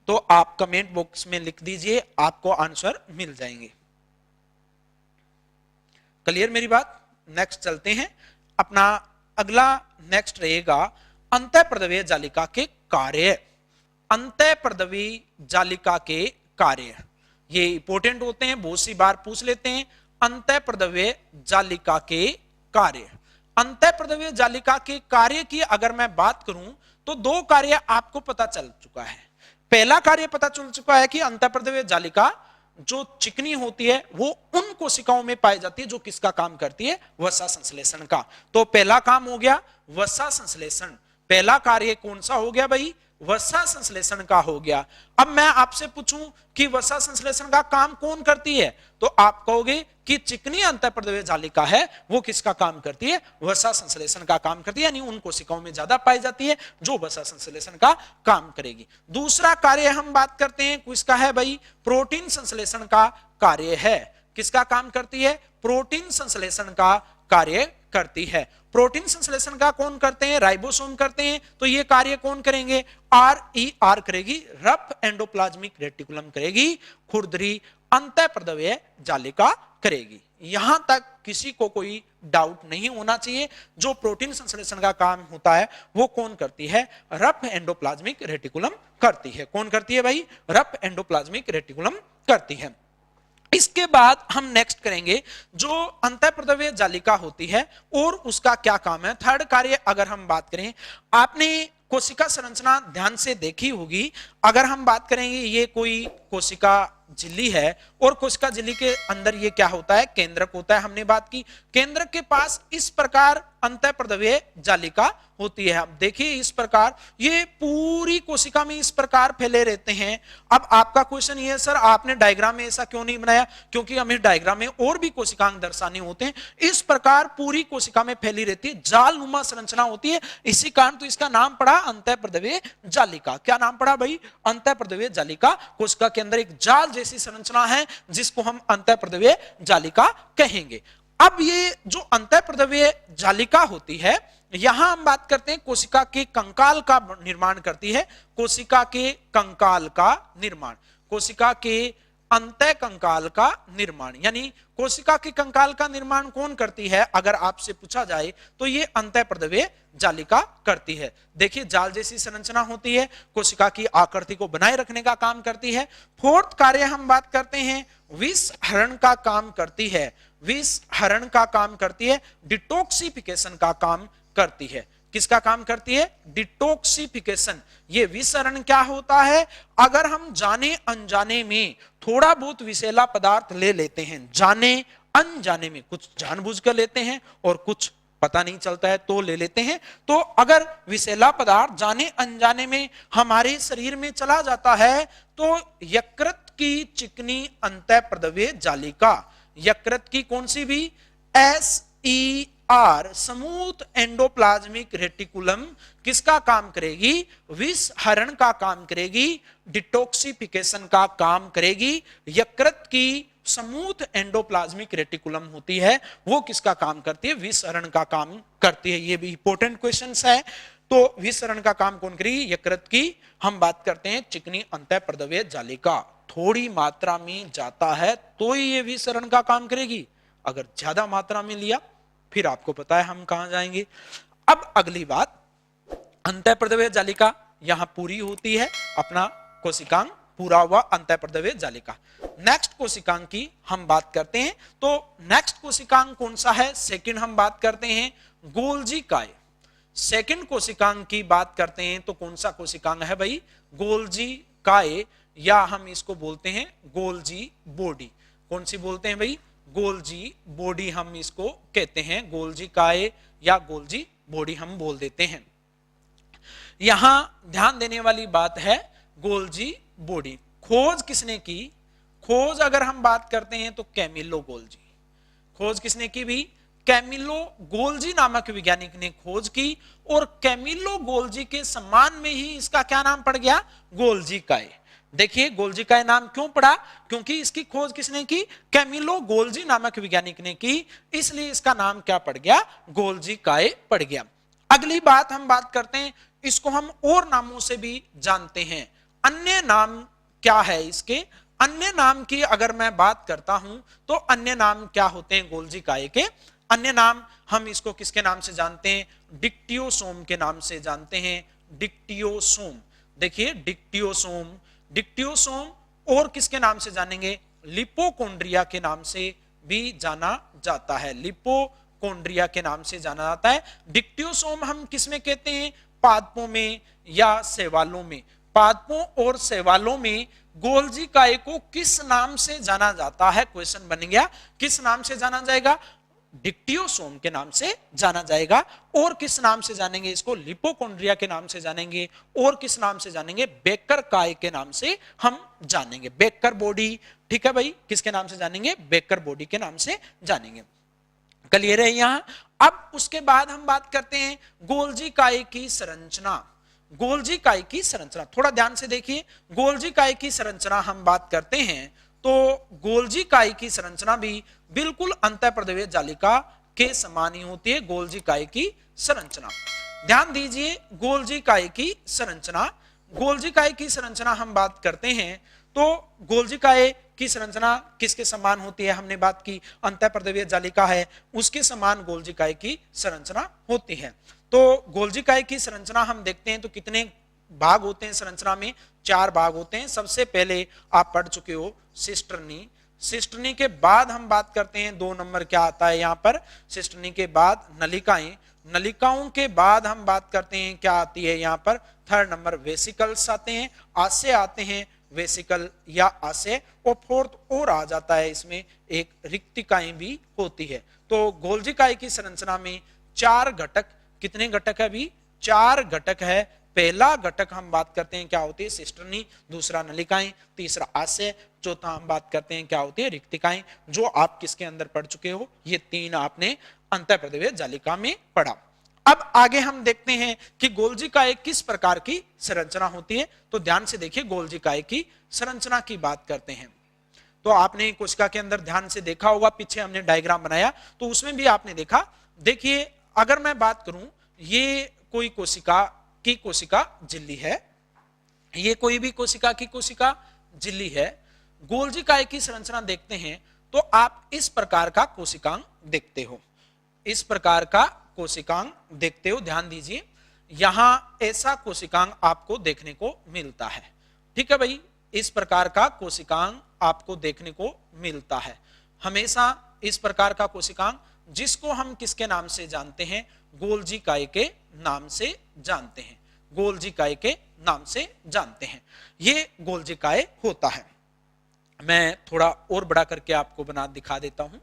Speaker 1: तो आप कमेंट बॉक्स में लिख दीजिए, आपको आंसर मिल जाएंगे। क्लियर मेरी बात? नेक्स्ट चलते हैं। अपना अगला नेक्स्ट रहेगा अंतःप्रद्रव्य जालिका के कार्य। अंतःप्रद्रव्य जालिका के कार्य ये इंपॉर्टेंट होते हैं, बहुत सी बार पूछ लेते हैं। अंतःप्रद्रव्य जालिका के कार्य, अंतःप्रद्रव्य जालिका के कार्य की अगर मैं बात करूं तो दो कार्य आपको पता चल चुका है। पहला कार्य पता चल चुका है कि अंतःप्रद्रव्य जालिका जो चिकनी होती है वो उन कोशिकाओं में पाई जाती है जो किसका काम करती है? वसा संश्लेषण का। तो पहला काम हो गया वसा संश्लेषण। पहला कार्य कौन सा हो गया भाई? वसा संश्लेषण का हो गया। अब मैं आपसे पूछूं कि वसा संश्लेषण का काम कौन करती है, तो आप कहोगे कि चिकनी अंतःप्रद्रव्य जालिका है वो किसका काम करती है? वसा संश्लेषण का काम करती है, यानी उन कोशिकाओं में ज्यादा पाई जाती है जो वसा संश्लेषण का काम करेगी। दूसरा कार्य हम बात करते हैं किसका है भाई? प्रोटीन संश्लेषण का कार्य है। किसका काम करती है? प्रोटीन संश्लेषण का कार्य करती है। प्रोटीन संश्लेषण का कौन करते हैं? राइबोसोम करते हैं। तो ये कार्य कौन करेंगे? RER करेगी, रफ एंडोप्लाज्मिक रेटिकुलम करेगी, खुरदरी अंतःप्रद्रव्य जालिका करेगी। यहां तक किसी को कोई डाउट नहीं होना चाहिए। जो प्रोटीन संश्लेषण का काम होता है वो कौन करती है? रफ एंडोप्लाज्मिक रेटिकुलम करती है। कौन करती है भाई? रफ एंडोप्लाज्मिक रेटिकुलम करती है। इसके बाद हम नेक्स्ट करेंगे जो अंतःप्रद्रव्य जालिका होती है और उसका क्या काम है। थर्ड कार्य अगर हम बात करें, आपने कोशिका संरचना ध्यान से देखी होगी। अगर हम बात करेंगे, ये कोई कोशिका झिल्ली है और कोशिका झिल्ली के अंदर ये क्या होता है? केंद्रक होता है। हमने बात की केंद्रक के पास इस प्रकार अंतःप्रद्रव्य जालिका होती है। अब देखिए इस प्रकार ये पूरी कोशिका में इस प्रकार फैले रहते हैं। अब आपका क्वेश्चन ये है, सर आपने डायग्राम में ऐसा क्यों नहीं बनाया? क्योंकि हमें डायग्राम में और भी कोशिकांग दर्शाने होते हैं। इस प्रकार पूरी कोशिका में फैली रहती है, जालनुमा संरचना होती है। इसी कारण तो इसका नाम पड़ा अंतःप्रद्रव्य जालिका। क्या नाम पड़ा भाई? अंतःप्रद्रव्य जालिका। कोशिका के अंदर एक जाल जैसी संरचना है जिसको हम अंतःप्रद्रव्य जालिका कहेंगे। अब ये जो अंतःप्रद्रव्य जालिका होती है, यहां हम बात करते हैं कोशिका के कंकाल का निर्माण करती है। कोशिका के कंकाल का निर्माण, कोशिका के अंतः कंकाल का निर्माण, यानी कोशिका के कंकाल का निर्माण कौन करती है? अगर आपसे पूछा जाए तो ये अंतःप्रद्रव्य जालिका करती है। देखिए जाल जैसी संरचना होती है, कोशिका की आकृति को बनाए रखने का काम करती है। फोर्थ कार्य हम बात करते हैं, विष हरण का काम करती है। विष हरण का काम करती है, डिटॉक्सिफिकेशन का काम करती है। किसका काम करती है? डिटॉक्सिफिकेशन। ये विषहरण क्या होता है? अगर हम जाने अनजाने में थोड़ा बहुत विषैला पदार्थ ले लेते हैं, जाने अनजाने में, कुछ जानबूझकर लेते हैं और कुछ पता नहीं चलता है तो ले लेते हैं, तो अगर विषैला पदार्थ जाने अनजाने में हमारे शरीर में चला जाता है तो यकृत की चिकनी अंतःप्रद्रव्य जालिका, यकृत की कौन सी भी? SER, स्मूथ एंडोप्लाज्मिक रेटिकुलम किसका काम करेगी? विष हरण का काम करेगी, डिटॉक्सिफिकेशन का काम करेगी। यकृत की स्मूथ एंडोप्लाज्मिक रेटिकुलम होती है वो किसका काम करती है? विष हरण का काम करती है। ये भी इंपॉर्टेंट क्वेश्चंस है। तो विष हरण का काम कौन करेगी? यकृत की। हम बात करते हैं चिकनी अंतःप्रद्रव्य जालिका। थोड़ी मात्रा में जाता है तो ये विष हरण का काम करेगी, अगर ज्यादा मात्रा में लिया फिर आपको पता है हम कहां जाएंगे। अब अगली बात, अंतःप्रद्रव्य जालिका यहां पूरी होती है, अपना कोशिकांग पूरा हुआ अंतःप्रद्रव्य जालिका। नेक्स्ट कोशिकांग की हम बात करते हैं, तो नेक्स्ट कोशिकांग कौन सा है? सेकंड हम बात करते हैं गोल्जी काय। सेकंड कोशिकांग की बात करते हैं तो कौन सा कोशिकांग है भाई? गोल्जी काय, या हम इसको बोलते हैं गोल्जी बॉडी। कौन सी बोलते हैं भाई? गोल्जी बॉडी हम इसको कहते हैं। गोल्जी काय या गोल्जी बॉडी हम बोल देते हैं। यहां ध्यान देने वाली बात है गोल्जी बॉडी खोज किसने की? खोज अगर हम बात करते हैं तो कैमिलो गोल्जी। खोज किसने की भी? कैमिलो गोल्जी नामक वैज्ञानिक ने खोज की, और कैमिलो गोल्जी के सम्मान में ही इसका क्या नाम पड़ गया? गोल्जी काय। देखिए गोल्जी काय नाम क्यों पड़ा? क्योंकि इसकी खोज किसने की? कैमिलो गोल्जी नामक वैज्ञानिक ने की, इसलिए इसका नाम क्या पड़ गया? गोल्जी काय पड़ गया। अगली बात हम बात करते हैं, इसको हम और नामों से भी जानते हैं। अन्य नाम क्या है इसके? अन्य नाम की अगर मैं बात करता हूं तो अन्य नाम क्या होते हैं गोल्जी काय के? अन्य नाम हम इसको किसके नाम से जानते हैं? डिक्टियोसोम के नाम से जानते हैं। डिक्टियोसोम, देखिए डिक्टियोसोम, डिक्टियोसोम और किसके नाम से जानेंगे? लिपोकोन्ड्रिया के नाम से भी जाना जाता है। लिपोकोन्ड्रिया के नाम से जाना जाता है। डिक्टियोसोम हम किसमें कहते हैं? पादपों में या शैवालों में। पादपों और शैवालों में गोल्जी काय को किस नाम से जाना जाता है? क्वेश्चन बन गया, किस नाम से जाना जाएगा? डिक्टियोसोम के नाम से जाना जाएगा। और किस नाम से जानेंगे इसको? लिपोकोन्ड्रिया के नाम से जानेंगे। और किस नाम से जानेंगे? बेकर काय के नाम से हम जानेंगे। बेकर बॉडी, ठीक है भाई, किसके नाम से जानेंगे? बेकर बॉडी के नाम से जानेंगे। क्लियर है यहां? अब उसके बाद हम बात करते हैं गोल्जी काय की संरचना। गोल्जी काय की संरचना थोड़ा ध्यान से देखिए। गोल्जी काय की संरचना हम बात करते हैं तो गोल्जी काय की संरचना भी बिल्कुल अंतःप्रद्रव्य जालिका के समान ही होती है। गोल्जी काय की संरचना ध्यान दीजिए। गोल्जी काय की संरचना, गोल्जी काय की संरचना हम बात करते हैं तो गोल्जिकाए की संरचना किसके समान होती है? हमने बात की अंतःपर्दवीय जालिका है, उसके समान गोल्जिकाए की संरचना होती है। तो गोल्जिकाए की संरचना हम देखते हैं तो कितने भाग होते हैं संरचना में? 4 भाग होते हैं। सबसे पहले आप पढ़ चुके हो सिस्टर्नी। सिस्टर्नी के बाद हम बात करते हैं 2 नंबर क्या आता है यहाँ पर? सिस्टर्नी के बाद नलिकाएं। नलिकाओं के बाद हम बात करते हैं क्या आती है यहाँ पर? 3rd नंबर वेसिकल्स आते हैं, आशय आते हैं, वेसिकल या आशय, और 4th और आ जाता है इसमें एक रिक्तिकाएं भी होती है। तो गोल्जिकाए की संरचना में 4 घटक, कितने घटक है अभी? 4 घटक है। पहला घटक हम बात करते हैं क्या होती है? सिस्टर्नी, दूसरा नलिकाएं, तीसरा आशय, चौथा हम बात करते हैं क्या होती है? रिक्तिकाएं, जो आप किसके अंदर पढ़ चुके हो? ये 3 आपने अंतःपर्दवीय जालिका में पढ़ा। अब आगे हम देखते हैं कि गोल्जिकाए किस प्रकार की संरचना होती है। तो ध्यान से देखिए, गोल्जिकाए की संरचना की बात करते हैं। तो आपने कोशिका के अंदर ध्यान से देखा होगा, पीछे हमने डायग्राम बनाया तो उसमें भी आपने देखा। देखिए, अगर मैं बात करूं, ये कोई कोशिका झिल्ली है, ये कोई भी कोशिका की कोशिका झिल्ली है। गोल्जिकाए की संरचना देखते हैं तो आप इस प्रकार का कोशिकांग देखते हो, इस प्रकार का कोशिकांग देखते हो। ध्यान दीजिए, यहां ऐसा कोशिकांग आपको देखने को मिलता है। ठीक है भाई, इस प्रकार का कोशिकांग आपको देखने को मिलता है हमेशा। इस प्रकार का कोशिकांग, जिसको हम किसके नाम से जानते हैं? गोल्जिकाए के नाम से जानते हैं, गोल्जिकाए के नाम से जानते हैं। ये गोल्जिकाए होता है। मैं थोड़ा और बड़ा करके आपको बना दिखा देता हूं,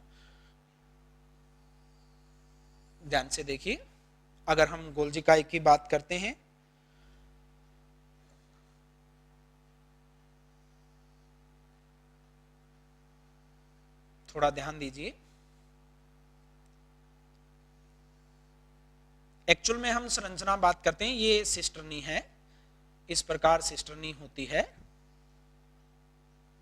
Speaker 1: ध्यान से देखिए। अगर हम गोल्जिकाए की बात करते हैं, थोड़ा ध्यान दीजिए। एक्चुअल में हम संरचना बात करते हैं, ये सिस्टर्नी है, इस प्रकार सिस्टर्नी होती है।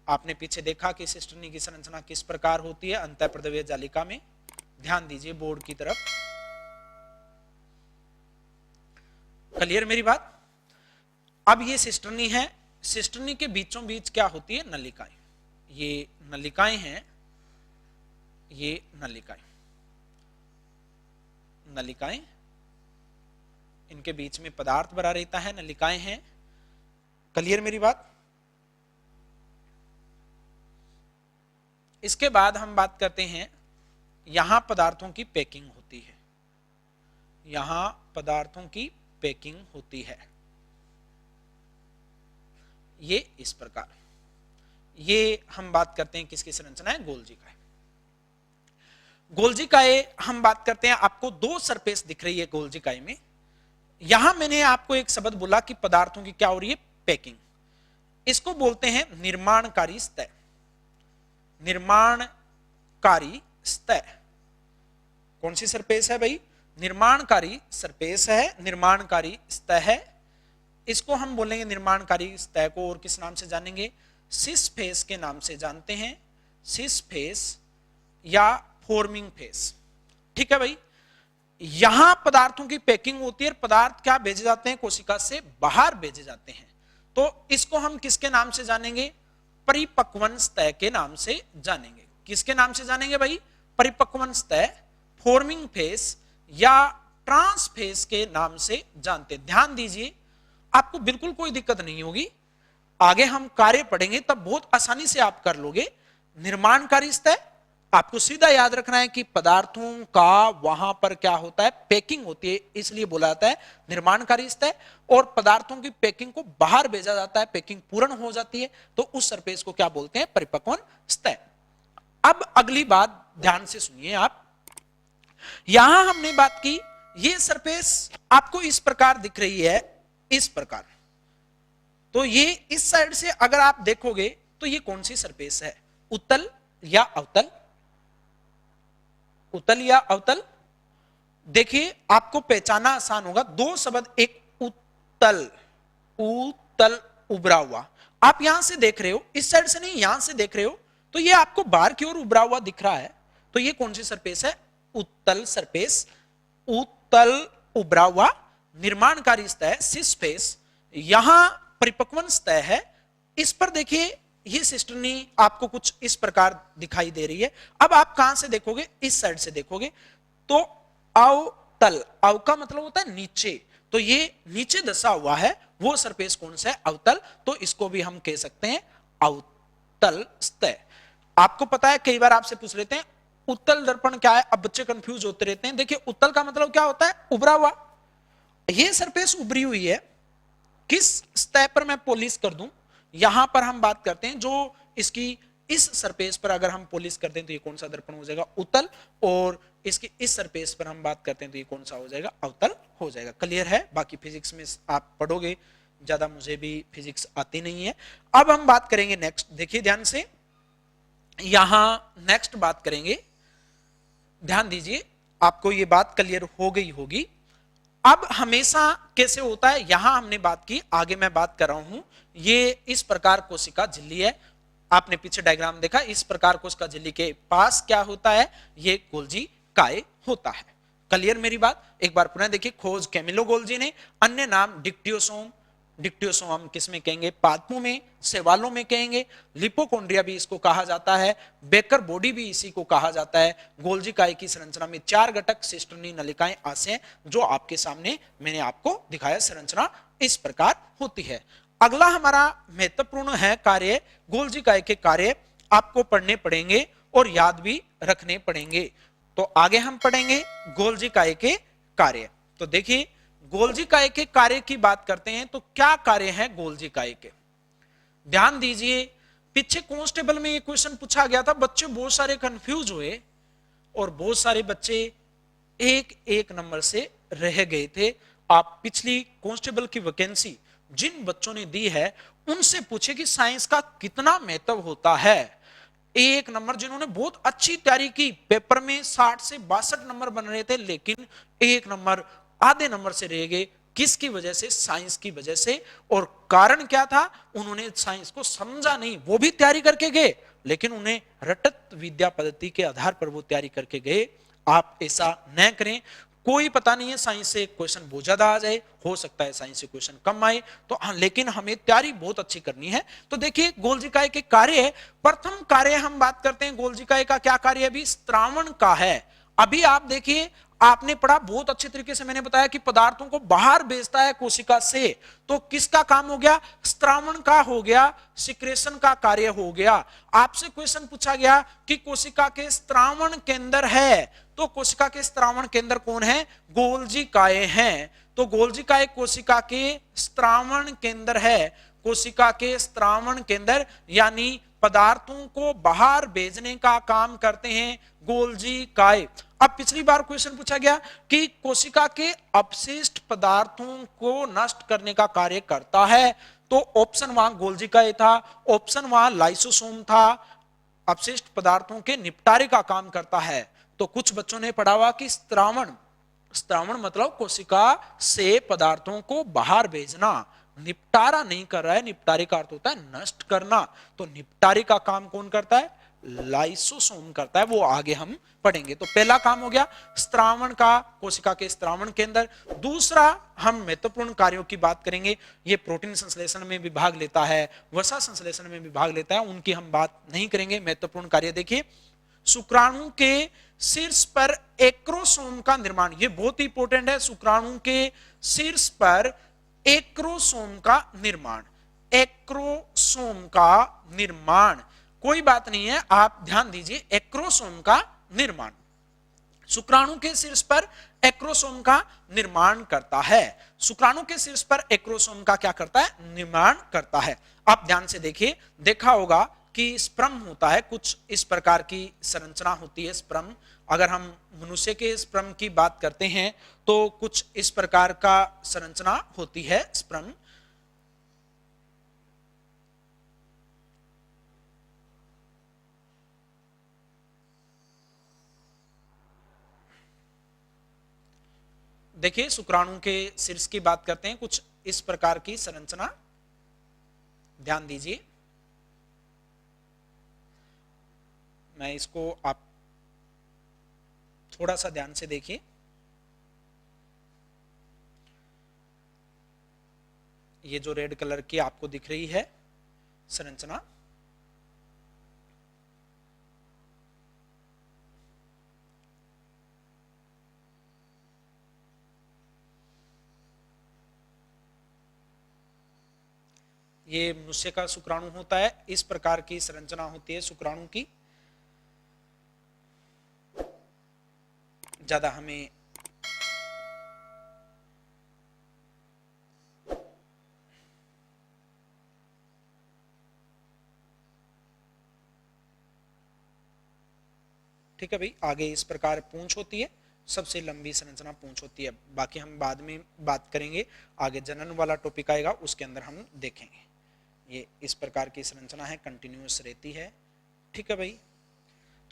Speaker 1: आपने पीछे देखा कि सिस्टर्नी की संरचना किस प्रकार होती है अंतःपर्दवीय जालिका में। ध्यान दीजिए बोर्ड की तरफ। क्लियर मेरी बात? अब ये सिस्टर्नी है, सिस्टर्नी के बीचों बीच क्या होती है? नलिकाएं। ये नलिकाएं हैं, ये नलिकाएं, नलिकाएं, इनके बीच में पदार्थ भरा रहता है, नलिकाएं हैं। क्लियर मेरी बात? इसके बाद हम बात करते हैं, यहां पदार्थों की पैकिंग होती है, यहां पदार्थों की पैकिंग होती है, ये इस प्रकार। ये हम बात करते हैं किसकी संरचना है? गोल्जिकाए। गोल्जिकाए हम बात करते हैं, आपको 2 सरफेस दिख रही है गोल्जिकाए में। यहां मैंने आपको एक शब्द बोला कि पदार्थों की क्या हो रही है? पैकिंग। इसको बोलते हैं निर्माणकारी सतह, निर्माणकारी सतह। कौन सी सरफेस है भाई? निर्माणकारी सरफेस है, निर्माणकारी सतह है। इसको हम बोलेंगे निर्माणकारी सतह को और किस नाम से जानेंगे? सिस फेस के नाम से जानते हैं, सिस फेस या फॉर्मिंग फेस। ठीक है भाई, यहां पदार्थों की पैकिंग होती है, पदार्थ क्या भेजे जाते हैं? कोशिका से बाहर भेजे जाते हैं। तो इसको हम किसके नाम से जानेंगे? परिपक्वन सतह के नाम से जानेंगे। किसके नाम से जानेंगे भाई? परिपक्वन सतह, फॉर्मिंग फेस या ट्रांस फेस के नाम से जानते। ध्यान दीजिए, आपको बिल्कुल कोई दिक्कत नहीं होगी। आगे हम कार्य पढ़ेंगे तब बहुत आसानी से आप कर लोगे। निर्माणकारी सतह, आपको सीधा याद रखना है कि पदार्थों का वहां पर क्या होता है? पैकिंग होती है, इसलिए बोला जाता है निर्माणकारी सतह। और पदार्थों की पैकिंग को बाहर भेजा जाता है, पैकिंग पूर्ण हो जाती है, तो उस सरफेस को क्या बोलते हैं? परिपक्वन सतह। अब अगली बात ध्यान से सुनिए आप। यहां हमने बात की, ये सरफेस आपको इस प्रकार दिख रही है, इस प्रकार। तो ये इस साइड से अगर आप देखोगे तो ये कौन सी सरफेस है? उत्तल या अवतल? उत्तल या अवतल? देखिए, आपको पहचाना आसान होगा। 2 शब्द, एक उत्तल, उत्तल उभरा हुआ। आप यहां से देख रहे हो, इस साइड से नहीं, यहां से देख रहे हो, तो ये आपको बाहर की ओर उभरा हुआ दिख रहा है। तो ये कौन सी सरफेस है? उत्तल सरफेस, उत्तल उभरा हुआ निर्माणकारी सतह, सिस फेस। यहां परिपक्वन सतह है। इस पर देखिए, ये सिस्टर्नी आपको कुछ इस प्रकार दिखाई दे रही है। अब आप कहां से देखोगे, इस साइड से देखोगे तो अवतल, अव का मतलब होता है नीचे, तो ये नीचे दसा हुआ है वो सरफेस कौन सा है, अवतल, तो इसको भी हम कह सकते हैं अवतल सतह। आपको पता है कई बार आपसे पूछ लेते हैं उत्तल दर्पण क्या है, अब बच्चे कंफ्यूज होते रहते हैं। देखिए उत्तल का मतलब क्या होता है, उभरा हुआ, ये सरफेस उभरी हुई है, किस सतह पर मैं पॉलिश कर दूं, यहां पर हम बात करते हैं जो इसकी इस सरफेस पर अगर हम पॉलिश करते हैं तो ये कौन सा दर्पण हो जाएगा, उत्तल, और इसकी इस सरफेस पर हम बात करते हैं तो ये कौन सा हो जाएगा, अवतल हो जाएगा। क्लियर है, बाकी फिजिक्स में आप पढ़ोगे, ज्यादा मुझे भी फिजिक्स आती नहीं है। अब हम बात करेंगे नेक्स्ट, देखिए ध्यान से, यहां नेक्स्ट बात करेंगे, ध्यान दीजिए, आपको ये बात क्लियर हो गई होगी। अब हमेशा कैसे होता है, यहां हमने बात की, आगे मैं बात कर रहा हूं, ये इस प्रकार कोशिका झिल्ली है, आपने पीछे डायग्राम देखा, इस प्रकार कोशिका झिल्ली के पास क्या होता है, ये गोल्जी काय होता है। क्लियर मेरी बात, एक बार पुनः देखिए, खोज कैमिलो गोल्जी ने, अन्य नाम डिक्टियोसोम, डिक्टियोसोम हम किस में कहेंगे, पादपों में, सेवालों में कहेंगे, लिपोकोन्ड्रिया भी इसको कहा जाता है, बेकर बॉडी भी इसी को कहा जाता है। गोल्जी काय की संरचना में 4 घटक सिस्टर्नी नलिकाएं आशय, जो आपके सामने मैंने आपको दिखाया, संरचना इस प्रकार होती है। अगला हमारा महत्वपूर्ण है कार्य, गोल्जी काय के कार्य आपको पढ़ने पड़ेंगे और याद भी रखने पड़ेंगे। तो आगे हम पढ़ेंगे गोल्जी काय के कार्य। तो देखिए गोल्जी काय के कार्य की बात करते हैं तो क्या कार्य है गोल्जी काय के, ध्यान दीजिए, पीछे कांस्टेबल में ये क्वेश्चन पूछा गया था, बच्चे बहुत सारे कंफ्यूज हुए और बहुत सारे बच्चे एक एक नंबर से रह गए थे। आप पिछली कांस्टेबल की वैकेंसी जिन बच्चों ने दी है उनसे पूछे कि साइंस का कितना महत्व होता है। एक नंबर जिन्होंने बहुत अच्छी तैयारी की, पेपर में 60 से 62 नंबर बन रहे थे, लेकिन एक नंबर आधे नंबर से रह गए, किसकी वजह से, साइंस की वजह से। और कारण क्या था, उन्होंने साइंस को समझा नहीं, वो भी तैयारी करके गए लेकिन उन्हें रटत विद्या पद्धति के आधार पर वो तैयारी करके गए। आप ऐसा न करें, कोई पता नहीं है साइंस से क्वेश्चन बहुत ज्यादा आ जाए, हो सकता है साइंस से क्वेश्चन कम आए, तो लेकिन हमें तैयारी बहुत अच्छी करनी है। तो देखिए गोल्जी काय के कार्य, प्रथम कार्य हम बात करते हैं गोल्जी काय का, क्या कार्य अभी स्त्रावण का है। अभी आप देखिए, आपने पढ़ा बहुत अच्छे तरीके से, मैंने बताया कि पदार्थों को बाहर भेजता है कोशिका से, तो किसका काम हो गया, स्त्रावण का हो गया, सिक्रेशन का कार्य हो गया। आपसे क्वेश्चन पूछा गया कि कोशिका के स्त्रावण केंद्र है, तो कोशिका के स्त्रावण केंद्र कौन है, गोल्जी काय हैं। तो गोल्जी काय कोशिका के स्त्रावण केंद्र है, कोशिका के स्त्रावण केंद्र, यानी पदार्थों को बाहर भेजने का काम करते हैं गोल्जी काय। अब पिछली बार क्वेश्चन पूछा गया कि कोशिका के अपशिष्ट पदार्थों को नष्ट करने का कार्य करता है, तो ऑप्शन वहां गोल्जी काय था, ऑप्शन वहां लाइसोसोम था, अपशिष्ट पदार्थों के निपटारे का काम करता है। तो कुछ बच्चों ने पढ़ा हुआ कि स्त्रावण, स्त्रावण मतलब कोशिका से पदार्थों को बाहर भेजना, निपटारा नहीं कर रहा है, निपटारे का अर्थ होता है नष्ट करना, तो निपटारे का काम कौन करता है, लाइसोसोम करता है, वो आगे हम पढ़ेंगे। तो पहला काम हो गया स्त्रावण का, कोशिका के स्त्रावण के अंदर। दूसरा हम महत्वपूर्ण कार्यों की बात करेंगे, ये प्रोटीन संश्लेषण में भी भाग लेता है, वसा संश्लेषण में भी भाग लेता है, उनकी हम बात नहीं करेंगे। महत्वपूर्ण कार्य देखिए, शुक्राणु के शीर्ष पर एक्रोसोम का निर्माण, ये बहुत ही इंपॉर्टेंट है, शुक्राणु के शीर्ष पर एक्रोसोम का निर्माण, एक्रोसोम का निर्माण, कोई बात नहीं है, आप ध्यान दीजिए, एक्रोसोम का निर्माण, शुक्राणु के शीर्ष पर एक्रोसोम का निर्माण करता है। शुक्राणु के शीर्ष पर एक्रोसोम का क्या करता है, निर्माण करता है। आप ध्यान से देखिए, देखा होगा कि स्पर्म होता है, कुछ इस प्रकार की संरचना होती है स्पर्म। अगर हम मनुष्य के स्पर्म की बात करते हैं तो कुछ इस प्रकार का संरचना होती है स्पर्म। देखिए शुक्राणु के शीर्ष की बात करते हैं, कुछ इस प्रकार की संरचना, ध्यान दीजिए, मैं इसको आप थोड़ा सा ध्यान से देखिए, ये जो रेड कलर की आपको दिख रही है संरचना, ये मनुष्य का शुक्राणु होता है, इस प्रकार की संरचना होती है शुक्राणु की। ज्यादा हमें ठीक है भाई, आगे इस प्रकार पूंछ होती है, सबसे लंबी संरचना पूंछ होती है। बाकी हम बाद में बात करेंगे, आगे जनन वाला टॉपिक आएगा उसके अंदर हम देखेंगे। ये इस प्रकार की संरचना है, कंटिन्यूअस रहती है। ठीक है भाई,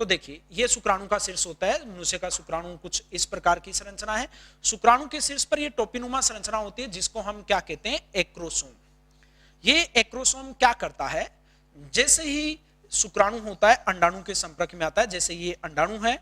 Speaker 1: तो देखिए ये शुक्राणु का शीर्ष होता है। मनुष्य का शुक्राणु कुछ इस प्रकार की संरचना है। शुक्राणु के शीर्ष पर ये टोपीनुमा संरचना होती है, जिसको हम क्या कहते हैं, एक्रोसोम। ये एक्रोसोम क्या करता है, जैसे ही शुक्राणु होता है अंडाणु के संपर्क में आता है, जैसे ये अंडाणु है,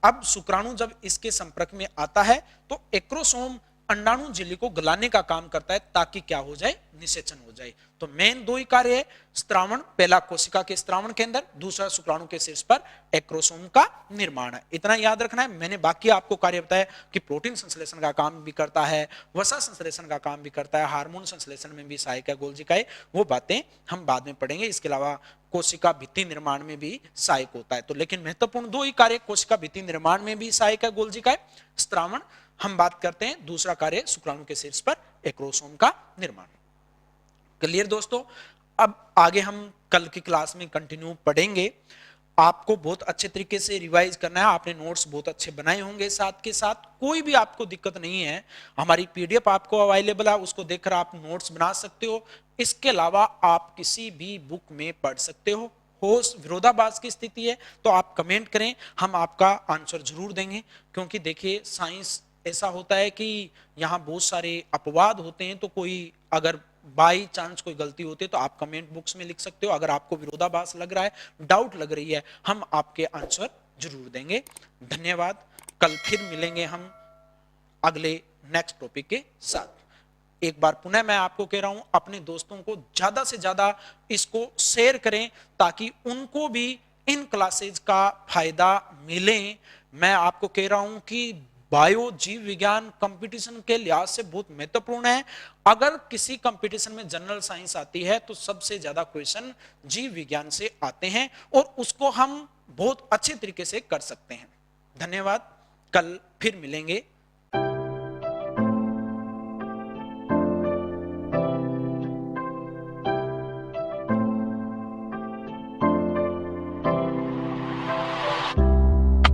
Speaker 1: अब शुक्राणु जब इसके संपर्क में आता है तो एक्रोसोम अंडाणु झिल्ली को गलाने का काम करता है, ताकि क्या हो जाए, निषेचन हो जाए। तो मेन दो ही कार्य है, स्त्रावण, पहला कोशिका के स्त्रावण के अंदर, दूसरा शुक्राणु के शीर्ष पर एक्रोसोम का निर्माण है। इतना याद रखना है। मैंने बाकी आपको कार्य बताया कि प्रोटीन संश्लेषण का काम भी करता है, वसा संश्लेषण का काम भी करता है, हार्मोन संश्लेषण में भी सहायक है गोल्जिका, वो बातें हम बाद में पढ़ेंगे। इसके अलावा कोशिका भित्ति निर्माण में भी सहायक होता है। तो लेकिन महत्वपूर्ण दो ही कार्य कोशिका भित्ति निर्माण में भी सहायक है गोल्जिका, स्त्रावण हम बात करते हैं, दूसरा कार्य शुक्राणु के शीर्ष पर एक्रोसोम का निर्माण। क्लियर दोस्तों? अब आगे हम कल की क्लास में कंटिन्यू पढ़ेंगे। आपको बहुत अच्छे तरीके से रिवाइज करना है। आपने नोट्स बहुत अच्छे बनाए होंगे, साथ के साथ कोई भी आपको दिक्कत नहीं है, हमारी पीडीएफ आपको अवेलेबल है, उसको देखकर आप नोट्स बना सकते हो। इसके अलावा आप किसी भी बुक में पढ़ सकते हो। विरोधाभास की स्थिति है तो आप कमेंट करें, हम आपका आंसर जरूर देंगे। क्योंकि देखिए साइंस ऐसा होता है कि यहाँ बहुत सारे अपवाद होते हैं, तो कोई अगर बाई चांस कोई गलती होती है तो आप कमेंट बॉक्स में लिख सकते हो। अगर आपको विरोधाभास लग रहा है, डाउट लग रही है, हम आपके आंसर जरूर देंगे। धन्यवाद। कल फिर मिलेंगे हम अगले नेक्स्ट टॉपिक के साथ। एक बार पुनः मैं आपको कह रहा हूं, अपने दोस्तों को ज्यादा से ज्यादा इसको शेयर करें, ताकि उनको भी इन क्लासेज का फायदा मिले। मैं आपको कह रहा हूं कि बायो जीव विज्ञान कंपटीशन के लिहाज से बहुत महत्वपूर्ण है। अगर किसी कंपटीशन में जनरल साइंस आती है तो सबसे ज्यादा क्वेश्चन जीव विज्ञान से आते हैं, और उसको हम बहुत अच्छे तरीके से कर सकते हैं। धन्यवाद। कल फिर मिलेंगे।